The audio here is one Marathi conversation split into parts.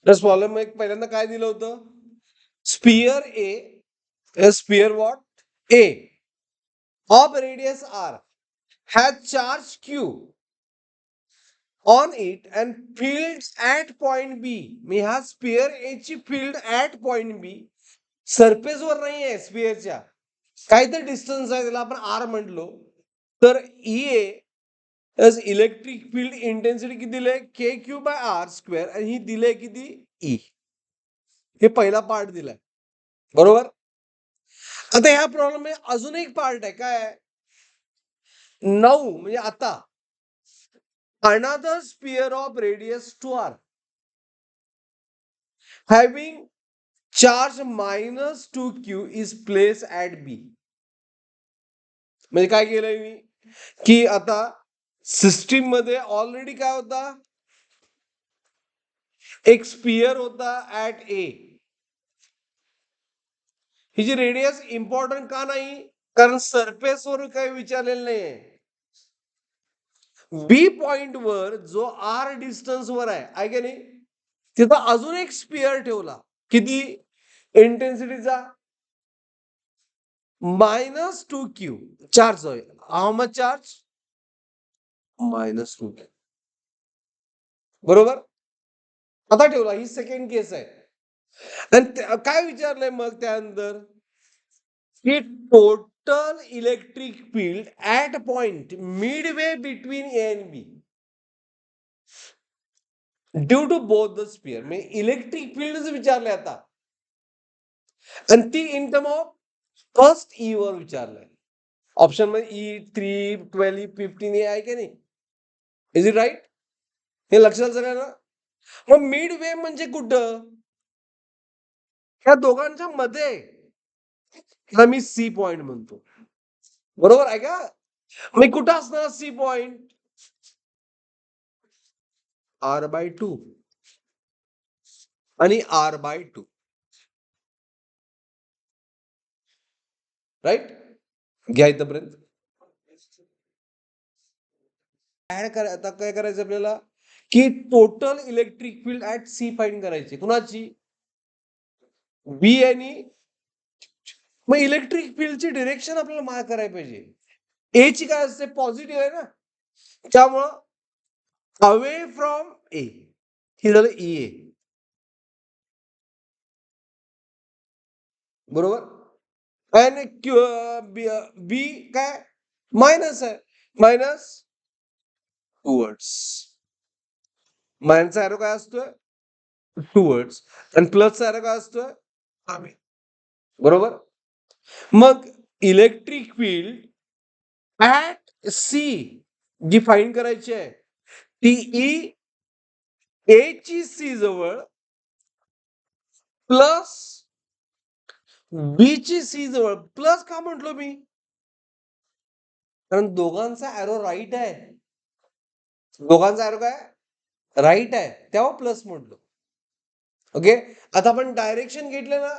तर प्रॉब्लेम एक पहिल्यांदा काय दिलं होतं, sphere A sphere what A of radius R has charge Q on it and field at point B. मी ह्या स्पियर ए ची फील्ड ऍट पॉइंट बी सरफेसवर नाही आहे स्पियरच्या, काहीतरी डिस्टन्स आहे, त्याला आपण आर म्हटलो. तर ई ए इलेक्ट्रिक फील्ड इंटेन्सिटी किती दिले, के क्यू बाय आर स्क्वेअर, आणि ही दिले किती, ई. हे पहिला पार्ट दिलाय, बरोबर. आता ह्या प्रॉब्लेम मध्ये अजून एक पार्ट आहे, काय 9 म्हणजे आता another sphere of radius 2r having charge -2q is placed at B. म्हणजे काय केलंय मी, की आता सिस्टीम मध्ये ऑलरेडी काय होता, एक स्पियर होता ऍट ए. हिची रेडियस इम्पॉर्टंट का नाही, कारण सरफेसवर काही विचारलेलं नाहीये. बी पॉइंट वर जो आर डिस्टन्स वर आहे की नाही, तिथं अजून एक स्पियर ठेवला, किती इंटेन्सिटीचा, -2q चार्ज होय. हाऊ मच चार्ज, -2q, बरोबर. आता ठेवला, ही सेकंड केस आहे. आणि काय विचारलंय मग त्यानंतर, की total electric field at point midway between a and b due to both the sphere. म्हणजे इलेक्ट्रिक फील्ड विचारलंय आता, आणि ती in term of first e वर विचारलंय. ऑप्शन मध्ये E3, 12, 15 हे आहे की नाही, इज इट राईट, हे लक्षात सगळ्यांना. मग मिड वे म्हणजे कुठं, ह्या दोघांच्या मध्ये, मी सी पॉइंट म्हणतो, बरोबर आहे का. मी कुठं असणार सी पॉइंट, R/2 आणि R/2, राईट. घ्या इथपर्यंत. आता काय करायचं आपल्याला, की total electric field at c find करायची, कुणाची, बी आणि. मग इलेक्ट्रिक फील्डची डिरेक्शन आपल्याला मार्क करायला पाहिजे. ए ची काय असते, पॉझिटिव्ह आहे ना, त्यामुळं अवे फ्रॉम ए, हे झालं ई ए, बरोबर. आणि बी काय, मायनस आहे, मायनस टुवर्ड्स. मायनसचा एरो काय असतोय, टुवर्ड्स, आणि प्लसचा एरो काय असतोय, अवे, बरोबर. मग इलेक्ट्रिक फील्ड ऍट सी जी फाईंड करायची आहे, ती ई ए ची सी जवळ प्लस बी ची सी जवळ. प्लस का म्हटलो मी, कारण दोघांचा एरो राईट आहे, दोघांचा एरो काय राईट आहे, तेव्हा प्लस म्हटलो. ओके. आता आपण डायरेक्शन घेतलं ना,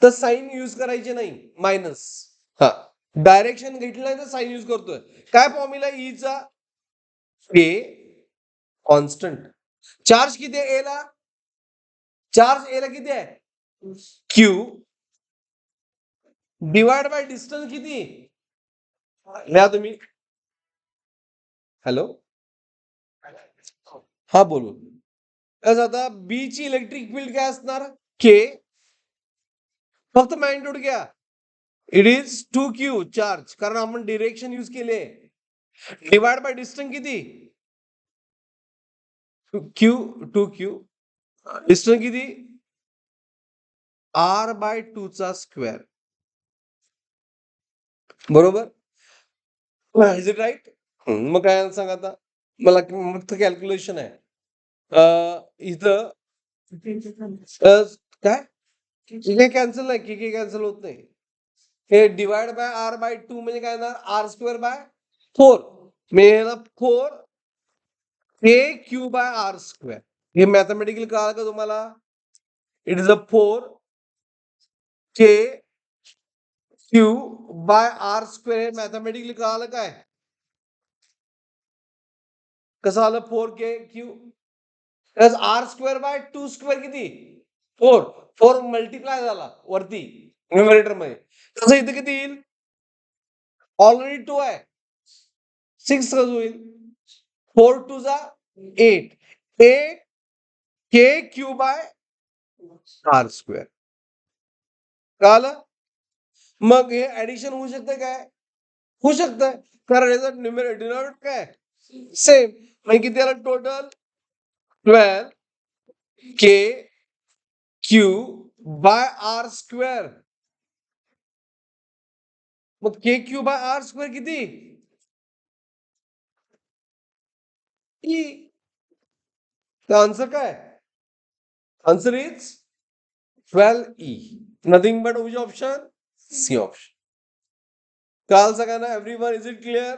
तर साईन यूज करायचे नाही, मायनस. हा, डायरेक्शन घेतलं नाही तर साईन यूज करतोय. काय फॉर्म्युला ईचा, ए कॉन्स्टंट, चार्ज किती आहे एला, चार्ज एला किती आहे, क्यू, डिवाइड बाय डिस्टन्स किती, लिहा तुम्ही. हॅलो, हा बोलू. आता बी ची इलेक्ट्रिक फील्ड काय असणार, के, फक्त मॅग्निट्यूड घ्या, इट इज 2q चार्ज, कारण आपण डिरेक्शन यूज केले, डिवाइड बाय डिस्टन्स किती, क्यू, 2q, डिस्टन्स किती, R/2 चा स्क्वेअर, बरोबर. Is it right. मग काय सांग आता, मला फक्त कॅल्क्युलेशन आहे. इथं काय, के कॅन्सल नाही, के कॅन्सल होत नाही. हे डिवाइड बाय R/2 म्हणजे काय येणार, R²/4, म्हणजे 4 के क्यू बाय R². हे मॅथमॅटिकली कळालं का तुम्हाला, it is 4 K Q by R². हे मॅथमॅटिकली कळालं काय, कसं आलं 4 K Q, R square by 2 square किती 4 4 मल्टिप्लाय झाला वरती न्यूमरेटर मध्ये. तसं इथे किती येईल ऑलरेडी 2 आहे 6 कसं होईल 4 टू जा 8 8 के क्यू बाय आर स्क्वेअर. कळालं. मग हे ऍडिशन होऊ शकतं काय होऊ शकतं कारण याचा डिनॉमिनेटर काय सेम. मग किती आलं total 12 k Q by r square. मग k Q by r square किती ई. तर आन्सर काय answer is 12 e. Nothing but which option c option. काल सगळ्यांना एव्हरीवन इज इट क्लिअर.